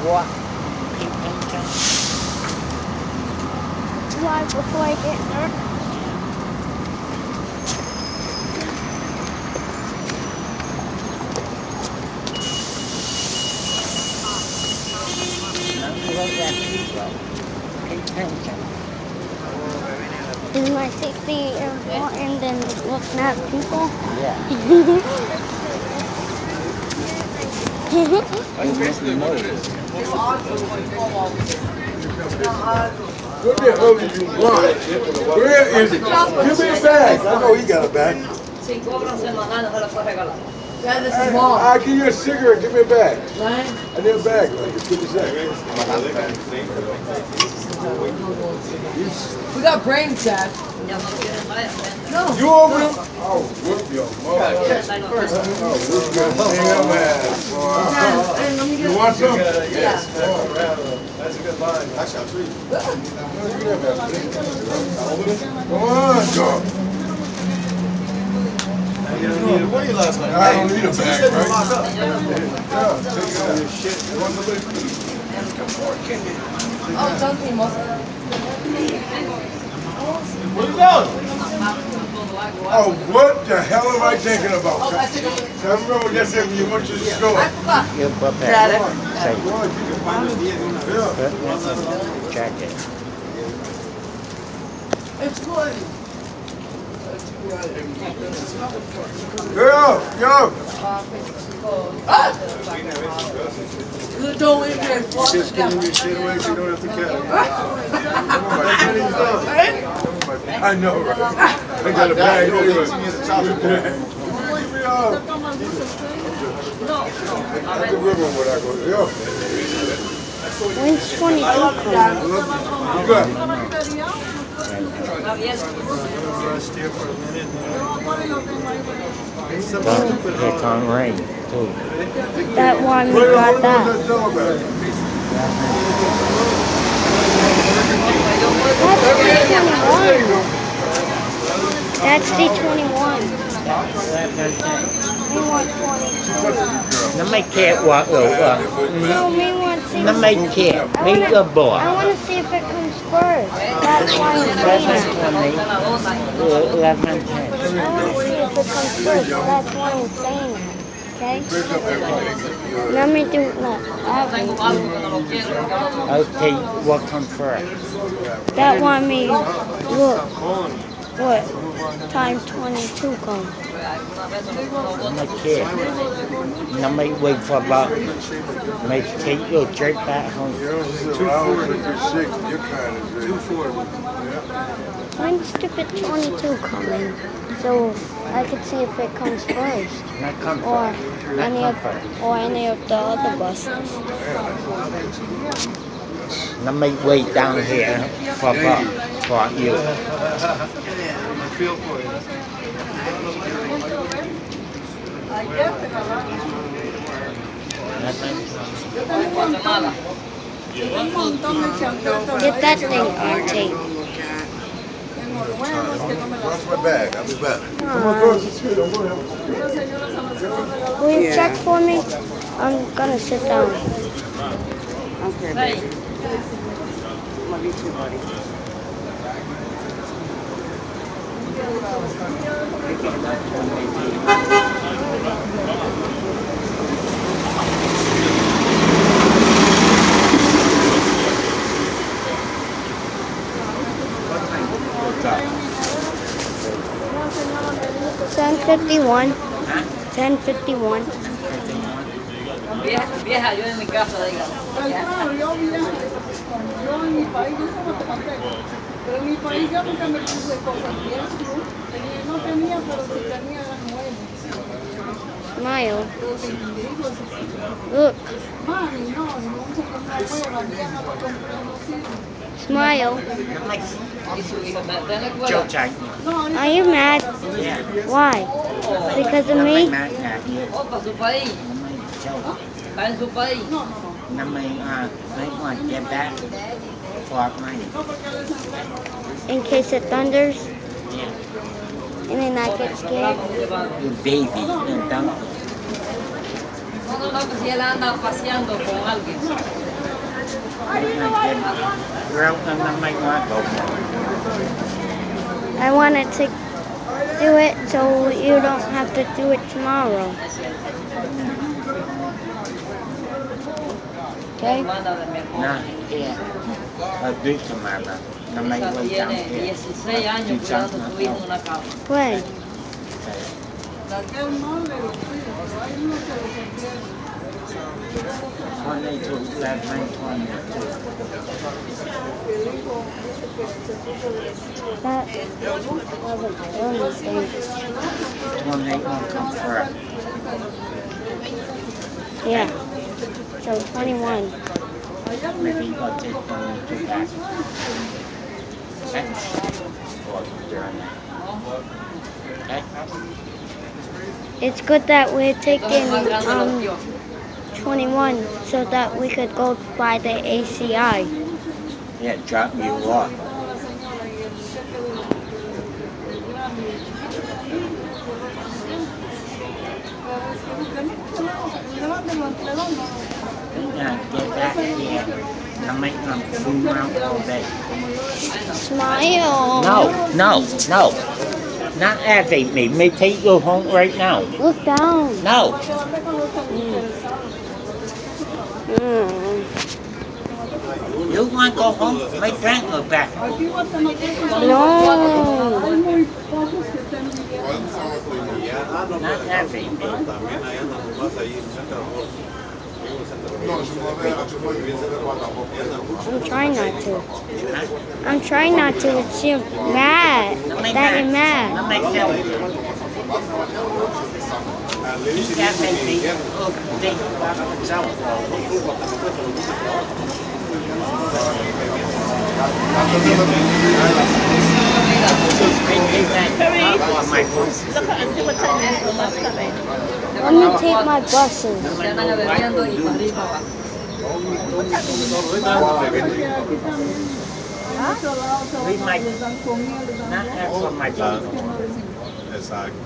What? Keep thinking. Why before I get hurt? No, you won't let people. Keep thinking. Is my safety important than looking at people? Yeah. What the hell do you want? Where is it? Give me a bag. I know he got a bag. Yeah, this is long. I'll give you a cigarette. Give me a bag. Right? I need a bag. Like, 50 cents. We got brain chat. No. You over there? Oh, whoop your mother. Oh, whoop your damn ass, boy. You want some? Yes. That's a good line. Actually, I'll treat you. Come on, dog. You don't need a bag last night. I don't need a bag, right? Yeah, take all your shit. You want the lift? Oh, something must. Where you going? Oh, what the hell am I thinking about? I remember yesterday when you went to the store. You put Got that. it. Say, Yeah. check it. It's good. Yo, yo. Good don't eat there. Just giving you shit away so you don't have to carry it. I know, right? I got a bag anyway. Leave me out. At the river when I go. Yo. When's 22 coming? You got it. Don't pick on rain, too. That one we got that. That's the 21. We want 20. Nó mấy kẹp hoặc No, we want 60. nó mấy kẹp, mấy cái bò. I want to see if it comes first. That's why I'm saying it. 11, 10. I want to see if it comes first. That's why I'm saying it. Okay? Let me do that. Okay, what comes first? That one me look. What? Time 22 comes. Mấy kẹp. Nó mấy wait for about. Mấy take you straight back home. 240. When's stupid 22 coming? So I could see if it comes first. Not come Or first. Not any come of first. any of the other buses. Nó mấy wait down here for about for you. Feel for it. Get that thing on tape. Watch my bag. I'll be back. Will you check for me? I'm gonna sit down. Okay, baby. Love you too, buddy. $10.51. $10.51. Vieja, yo en mi casa, diga. Yo en mi país, yo solo te conté. Pero en mi país yo nunca me puse cosas bien. No tenía, pero si tenía las nuevas. Smile. Look. Mami, no, no se compró nueva, vieja, para comprar los hijos. Smile. Joe Jack. Are you mad? Yeah. Why? Because of Nó mấy me? mát nè. Para su país, está en su país. Nó mấy mấy want get back for money. In case it thunders Yeah. and then I get scared. You baby, you don't. No, que si él anda paseando con alguien. I wanted to do it so you don't have to do it tomorrow. Okay? Nah, yeah. I'll do it tomorrow. No me Esa voy down tiene here. 16 años cuidando a su hijo en una cama. When? Aquel no le lo pide, pero hay uno que lo contiene. 22, 11, 22. That wasn't my only thing. 28 won't come first. Yeah. So 21. Maybe I'll take 22 back. Okay? Or during that. Okay? It's good that we're taking 21 so that we could go by the ACI. Yeah, drop you off. Yeah, get back here. I'll make them fool around all day. Smile. No. Not aggravate me. May take you home right now. Look down. No. You want to go home? My bank go back. No. Hay muy pocos que están viviendo. Not aggravate me. I'm trying not to. I'm trying not to. It's you mad. That you're mad. No me feel. Keep that baby. Look, big Let me take my buses. Se andan bebiendo y para arriba abajo. Read my, not ask for my dog. Exacto.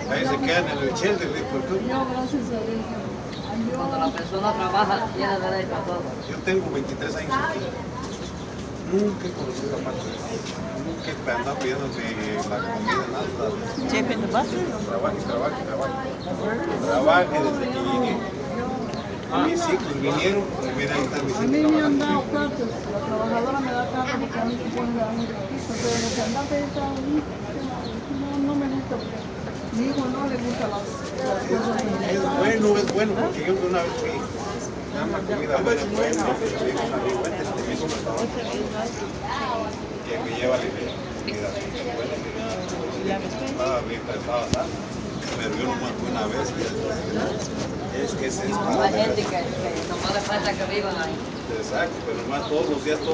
Ahí se quedan en el 80, ¿por qué? Cuando la persona trabaja, tiene derecho a todo. Yo tengo 23 años aquí. Nunca he conocido a parte de eso. Nunca he andado pidiéndome la comida, nada. Taking the buses? Trabaje. Trabaje desde que llegué. Mis hijos vinieron y miren, ahí están mis A hijos mí me han dado trabajando. cartas, la trabajadora me da cartas porque a mí se pone a mí. Pero lo que anda no me gusta porque a mi hijo no le gustan las cosas Es bueno, porque yo una vez fui. Llama comida buena, buena. Le digo a una amiga, vente, te invito a un restaurante. Que me lleva la idea. Comida buena. Estaba bien pensado, ¿sabes? Pero yo nomás fui una vez y es que se Hay espera. gente que nomás le falta que vivan ahí. Exacto, pero nomás todos los días.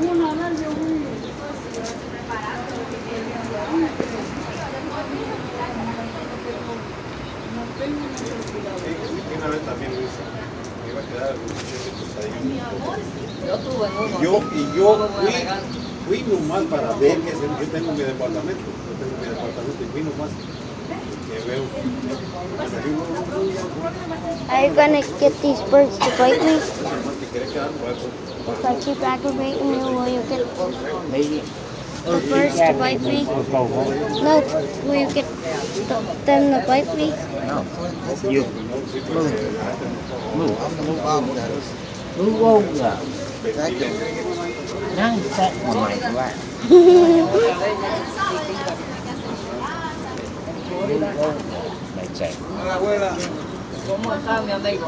Una vez yo fui. No tengo necesidad. Una vez también lo hice. Me iba a quedar ahí. Yo tuve en uno. Yo Todo muy legal. fui nomás para ver que yo tengo mi departamento. Y fui nomás que veo. Are you gonna get these birds to bite me? Te querés quedar pues. If I keep aggravating you, will you get Maybe. the birds to bite me? Or go home. No, will you get them to bite me? No. You. Move over. Now you sat on my lap. Like that. ¿Cómo está mi amigo?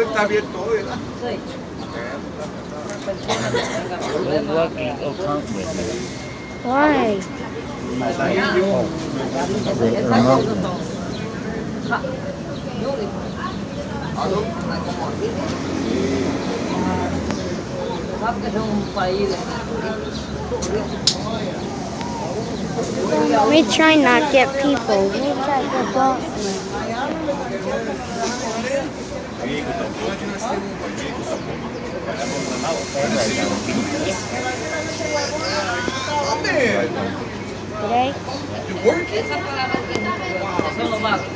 Está abierto hoy, ¿verdad? Sí. Una persona que tenga problemas. Lucky will come with me. Why? Esas cosas son. Ja, Yuri. Sabes que es un país de We try not get people. We try to get dogs. Today? Esa palabra que son los magos.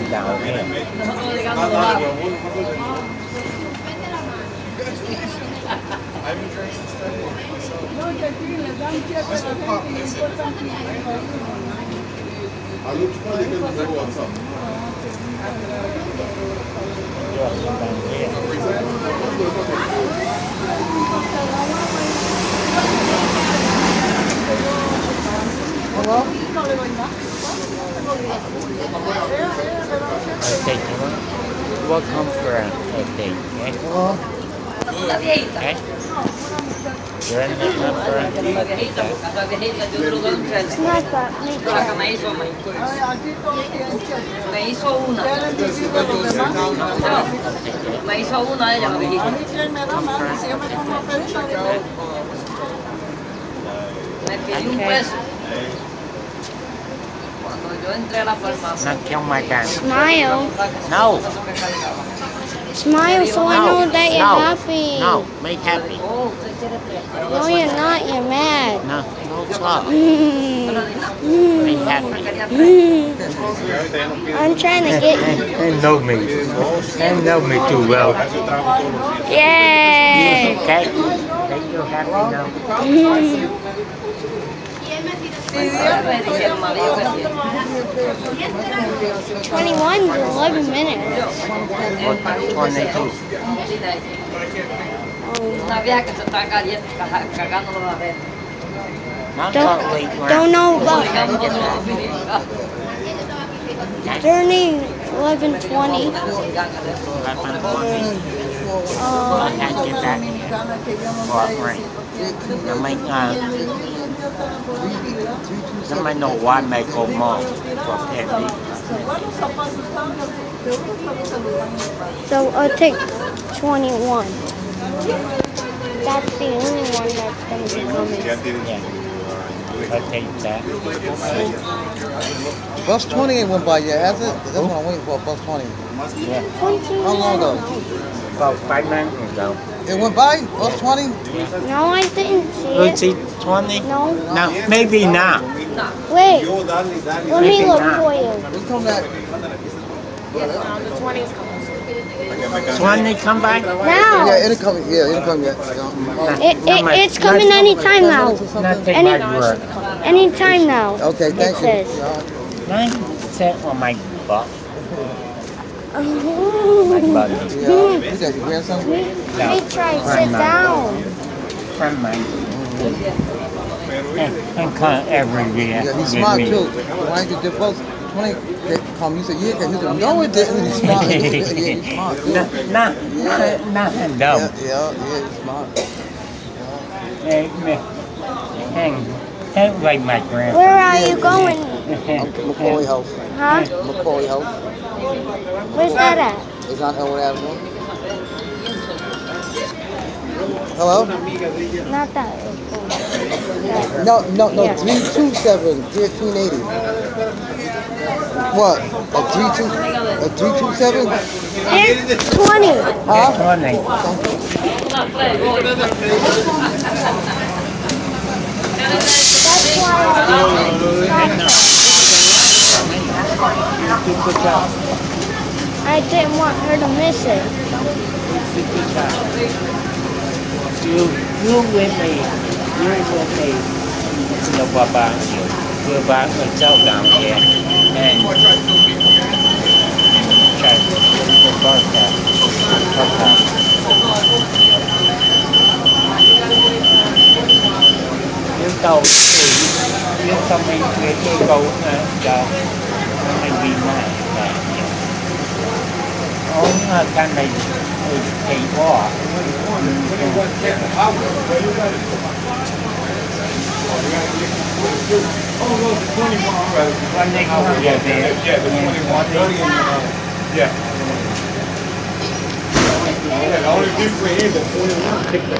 down here. Nosotros llegando Más de nada, lado. pero uno, No, que aquí les dan fíjate a la gente y le importan que Down here. Okay, what comes for a date, eh? La viejita. Eh? You're in the number. La viejita, porque a la viejita yo creo que un tren. It's not that La que nature. me hizo a mí. aquí todos tienen que Me hizo una. quieren vivir de los demás. No, me hizo una ella, la A viejita. mí quien me da más, si yo me como una perita, Me pidió un peso. Cuando yo entré a la farmacia. Not kill my gun. Smile. No. Smile so I know that you're No. happy. No, make happy. Oh, usted quiere prestar. No, you're not. You're mad. No, no stop. Mm. Make happy. I'm trying to get. They know me. They know me too well. Yay! Okay? Make you happy now. El marido que tiene. 21 is 11 minutes. 22. Una vieja que se está cagando la venta. Not Don't, totally don't know about Digamos otro dominicano. turning 11:20. I had to get that right. No might know why make go more for petty. So I'll take 21. That's the only one that's going to be coming. Yeah. I'll take that. Bus 20 ain't went by yet, has it? That's what I'm waiting for, bus 20. Yeah. How long ago? About 5 minutes ago. It went by? Bus 20? No, I didn't see Let's it. see, 20? No. No, maybe not. Wait, Yo, dale, dale. let me look not. for you. We come back. 20 come by? Now. Yeah, it'll come. Yeah, it'll come yet. It's coming anytime now. Not take Any- my word. Anytime now. Okay, thank It you. says. Mine sit on my butt. My Oh. butt. Yeah, is that your grandson? Let me try to sit down. From mine. And come every year. Yeah, he's with smart me. too. Why did the bus 20 come? You said, yeah, because he said, no, it didn't. He's smart. Yeah, he's smart too. Nothing Yeah, though. he's smart. Ain't like my Where grandpa. are you going? McCoy House. Huh? McCoy House. Where's that at? It's on Elwood Avenue. Hello? Not that. No, Yeah. 327 1380. What? A 327? It's 20. Huh? 20. That's why I didn't want her to miss it. You with me. You're with me. You know what about you? We're about myself down here. And try to broadcast. You go you come in here, you go maybe not that yeah. Only time they take off. When they come there, Yeah. The only difference is the 21 picked the